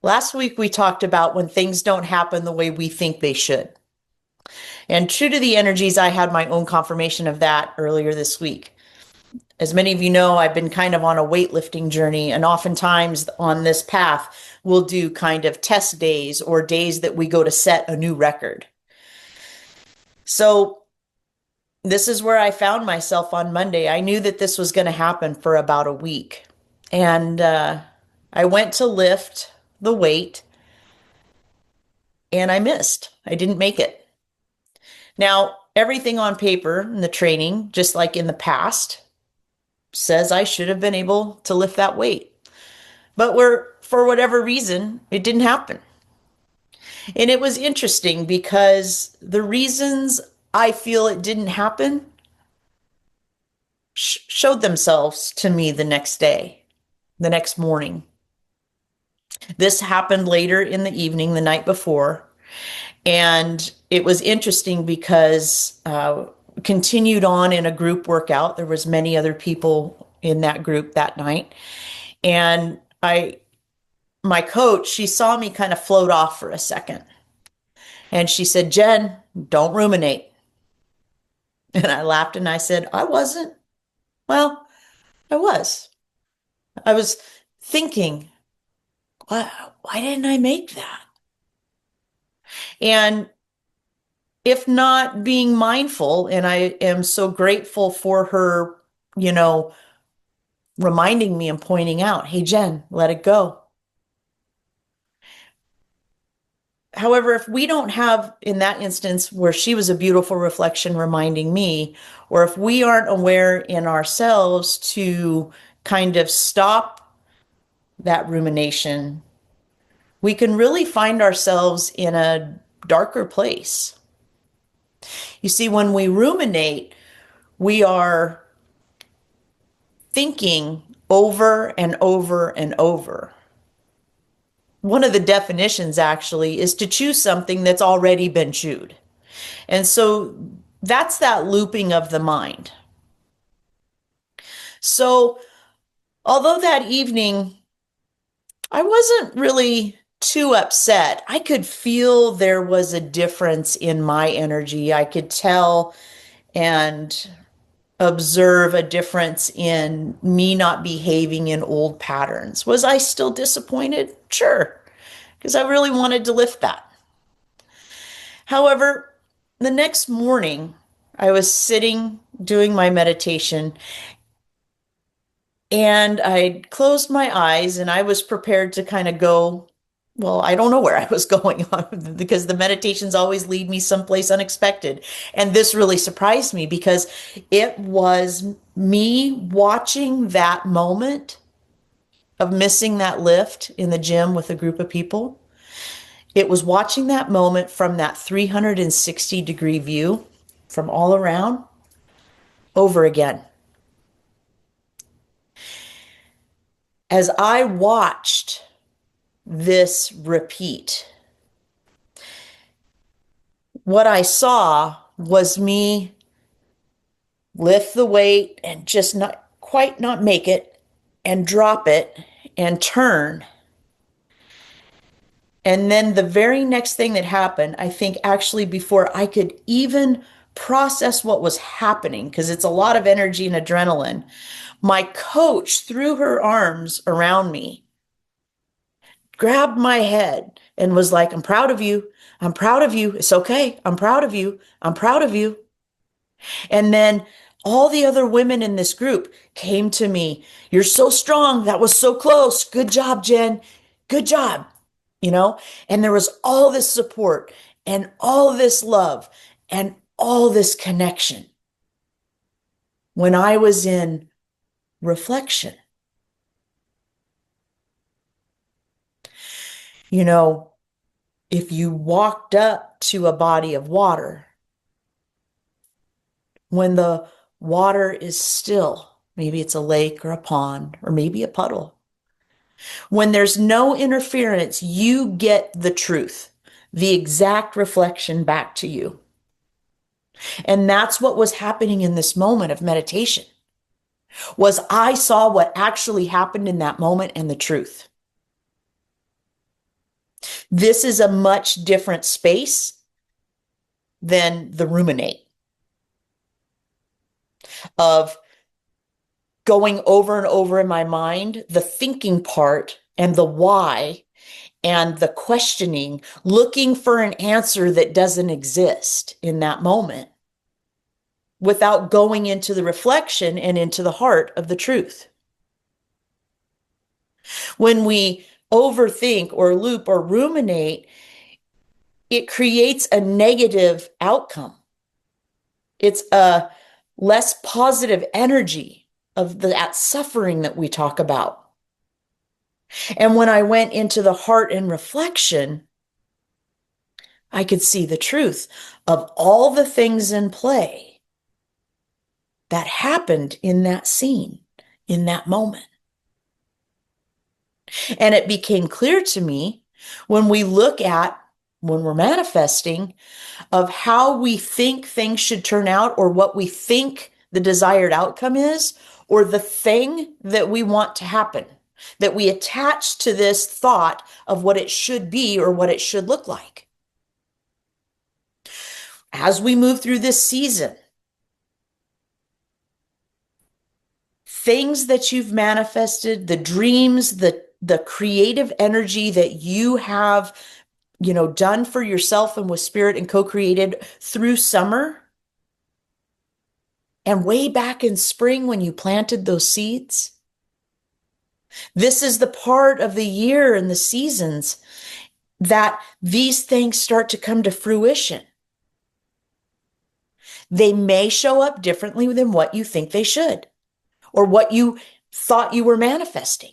Last week, we talked about when things don't happen the way we think they should. And true to the energies, I had my own confirmation of that earlier this week. As many of you know, I've been kind of on a weightlifting journey, and oftentimes on this path, we'll do kind of test days or days that we go to set a new record. So, this is where I found myself on Monday. I knew that this was going to happen for about a week. And I went to lift the weight and I missed. I didn't make it. Now, everything on paper in the training, just like in the past, says I should have been able to lift that weight. But for whatever reason, it didn't happen. And it was interesting because the reasons I feel it didn't happen showed themselves to me the next day, the next morning. This happened later in the evening, the night before. And it was interesting because continued on in a group workout. There was many other people in that group that night. And my coach, she saw me kind of float off for a second. And she said, "Jen, don't ruminate." And I laughed and I said, "I wasn't." Well, I was. I was thinking, why didn't I make that? And if not being mindful, and I am so grateful for her, reminding me and pointing out, "Hey, Jen, let it go." However, if we don't have, in that instance, where she was a beautiful reflection reminding me, or if we aren't aware in ourselves to kind of stop that rumination, we can really find ourselves in a darker place. You see, when we ruminate, we are thinking over and over and over. One of the definitions actually is to chew something that's already been chewed. And so that's that looping of the mind. So although that evening I wasn't really too upset, I could feel there was a difference in my energy. I could tell and observe a difference in me not behaving in old patterns. Was I still disappointed? Sure, because I really wanted to lift that. However, the next morning, I was sitting doing my meditation and I closed my eyes and I was prepared to kind of go. Well, I don't know where I was going on because the meditations always lead me someplace unexpected. And this really surprised me because it was me watching that moment of missing that lift in the gym with a group of people. It was watching that moment from that 360-degree view from all around over again. As I watched this repeat, what I saw was me lift the weight and just not quite not make it and drop it and turn. And then the very next thing that happened, I think actually before I could even process what was happening, because it's a lot of energy and adrenaline, my coach threw her arms around me, grabbed my head and was like, "I'm proud of you. I'm proud of you. It's okay. I'm proud of you. I'm proud of you." And then all the other women in this group came to me. "You're so strong. That was so close. Good job, Jen. Good job." And there was all this support and all this love and all this connection when I was in reflection. If you walked up to a body of water, when the water is still, maybe it's a lake or a pond or maybe a puddle, when there's no interference, you get the truth, the exact reflection back to you. And that's what was happening in this moment of meditation, was I saw what actually happened in that moment and the truth. This is a much different space than the ruminate of going over and over in my mind, the thinking part and the why and the questioning, looking for an answer that doesn't exist in that moment without going into the reflection and into the heart of the truth. When we overthink or loop or ruminate, it creates a negative outcome. It's a less positive energy of that suffering that we talk about. And when I went into the heart and reflection, I could see the truth of all the things in play that happened in that scene, in that moment. And it became clear to me when we're manifesting, of how we think things should turn out, or what we think the desired outcome is, or the thing that we want to happen, that we attach to this thought of what it should be or what it should look like. As we move through this season, things that you've manifested, the dreams, the creative energy that you have, done for yourself and with spirit and co-created through summer and way back in spring when you planted those seeds. This is the part of the year and the seasons that these things start to come to fruition. They may show up differently than what you think they should, or what you thought you were manifesting.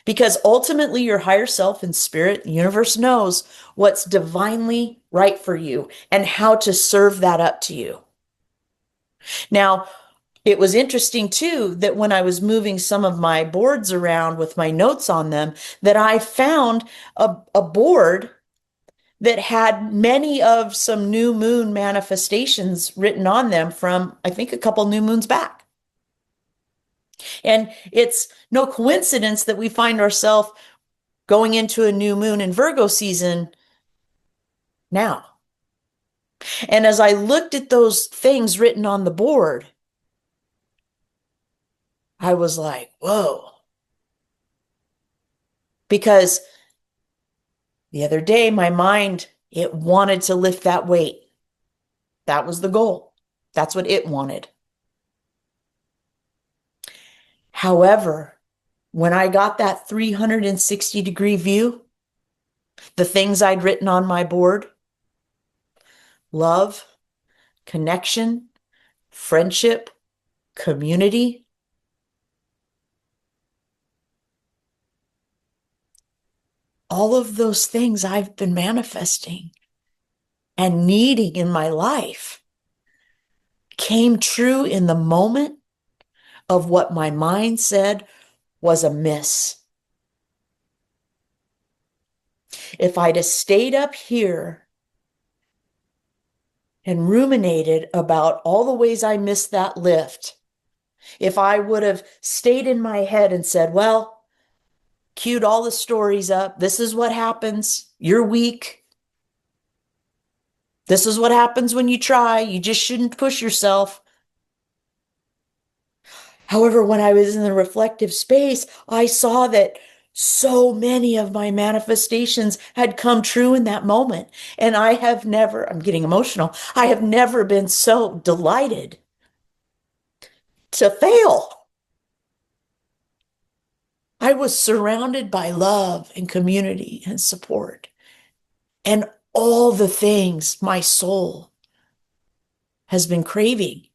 Because ultimately your higher self and spirit, the universe, knows what's divinely right for you and how to serve that up to you. Now, it was interesting too that when I was moving some of my boards around with my notes on them, that I found a board that had many of some new moon manifestations written on them from, I think, a couple new moons back. And it's no coincidence that we find ourselves going into a new moon in Virgo season now. And as I looked at those things written on the board, I was like, whoa. Because the other day, my mind, it wanted to lift that weight. That was the goal. That's what it wanted. However, when I got that 360-degree view, the things I'd written on my board, love, connection, friendship, community, all of those things I've been manifesting and needing in my life came true in the moment of what my mind said was amiss. If I'd have stayed up here and ruminated about all the ways I missed that lift, if I would have stayed in my head and said, well, queued all the stories up, this is what happens, you're weak, this is what happens when you try, you just shouldn't push yourself. However, when I was in the reflective space, I saw that so many of my manifestations had come true in that moment. And I have never, I'm getting emotional, I have never been so delighted to fail. I was surrounded by love and community and support and all the things my soul has been craving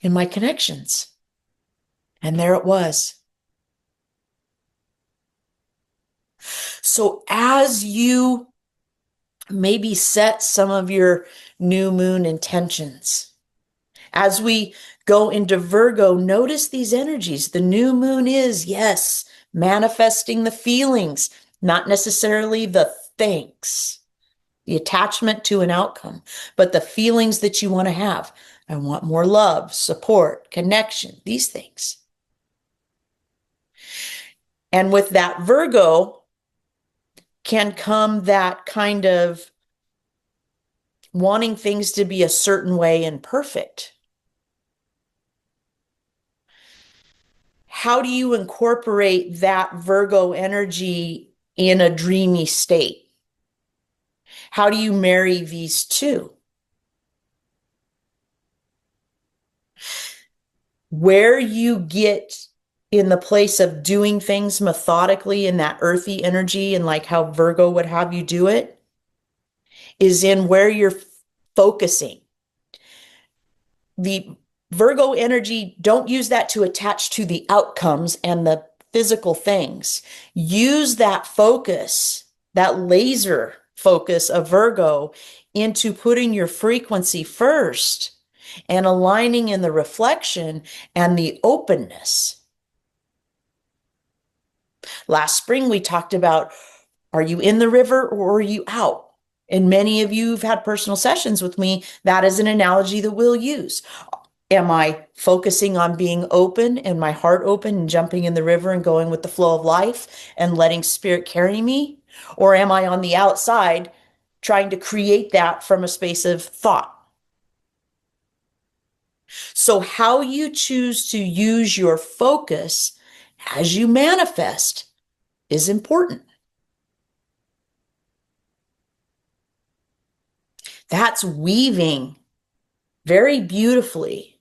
in my connections. And there it was. So as you maybe set some of your new moon intentions, as we go into Virgo, notice these energies. The new moon is, yes, manifesting the feelings, not necessarily the things, the attachment to an outcome, but the feelings that you want to have. I want more love, support, connection, these things. And with that Virgo, can come that kind of wanting things to be a certain way and perfect. How do you incorporate that Virgo energy in a dreamy state? How do you marry these two? Where you get in the place of doing things methodically in that earthy energy and like how Virgo would have you do it is in where you're focusing. The Virgo energy, don't use that to attach to the outcomes and the physical things. Use that focus, that laser focus of Virgo into putting your frequency first and aligning in the reflection and the openness. Last spring, we talked about, are you in the river or are you out? And many of you have had personal sessions with me. That is an analogy that we'll use. Am I focusing on being open and my heart open and jumping in the river and going with the flow of life and letting spirit carry me? Or am I on the outside trying to create that from a space of thought? So how you choose to use your focus as you manifest is important. That's weaving very beautifully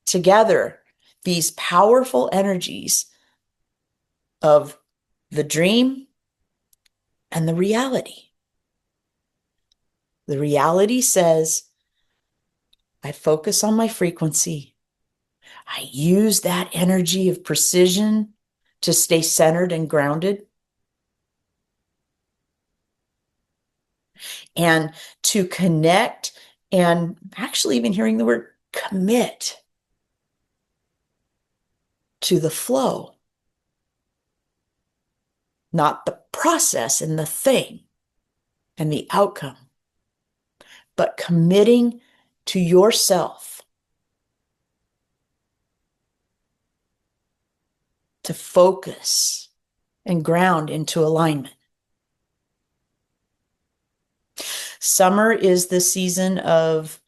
together these powerful energies of the dream and the reality. The reality says, I focus on my frequency. I use that energy of precision to stay centered and grounded. And to connect and actually even hearing the word commit to the flow, not the process and the thing and the outcome, but committing to yourself to focus and ground into alignment. Summer is the season of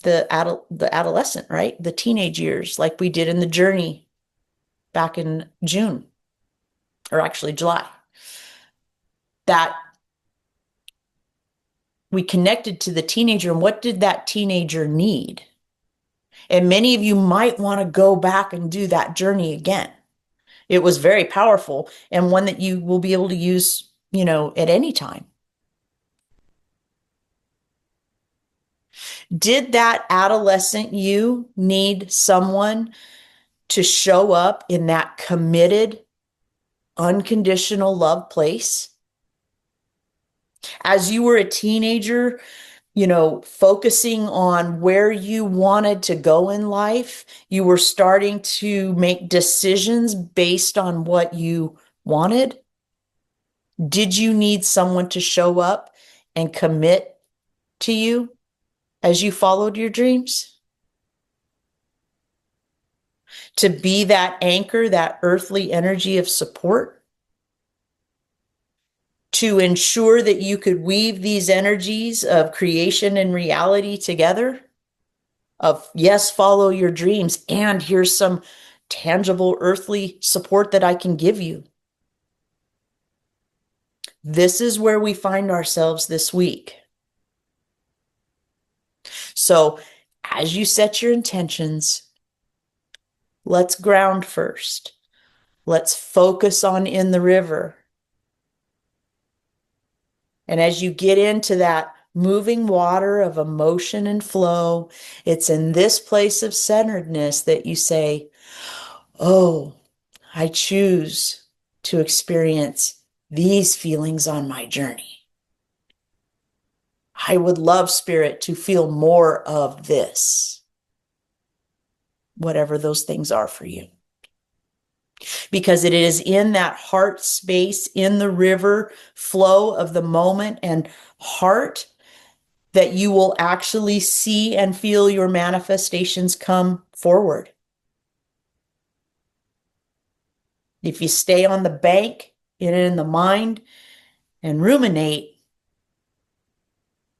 the adolescent, right? The teenage years, like we did in the journey back in June, or actually July. That we connected to the teenager and what did that teenager need? And many of you might want to go back and do that journey again. It was very powerful and one that you will be able to use, at any time. Did that adolescent you need someone to show up in that committed, unconditional love place? As you were a teenager, focusing on where you wanted to go in life, you were starting to make decisions based on what you wanted. Did you need someone to show up and commit to you as you followed your dreams? To be that anchor, that earthly energy of support? To ensure that you could weave these energies of creation and reality together? Of, yes, follow your dreams, and here's some tangible earthly support that I can give you. This is where we find ourselves this week. So as you set your intentions, let's ground first. Let's focus on in the river. And as you get into that moving water of emotion and flow, it's in this place of centeredness that you say, oh, I choose to experience these feelings on my journey. I would love, Spirit, to feel more of this, whatever those things are for you. Because it is in that heart space, in the river flow of the moment and heart, that you will actually see and feel your manifestations come forward. If you stay on the bank it in the mind and ruminate,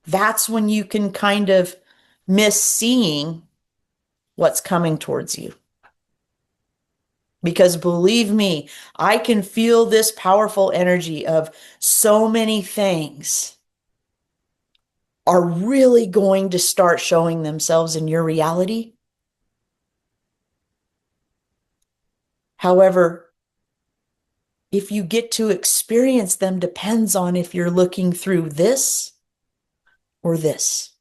that's when you can kind of miss seeing what's coming towards you. Because believe me, I can feel this powerful energy of so many things are really going to start showing themselves in your reality. However, if you get to experience them depends on if you're looking through this or this.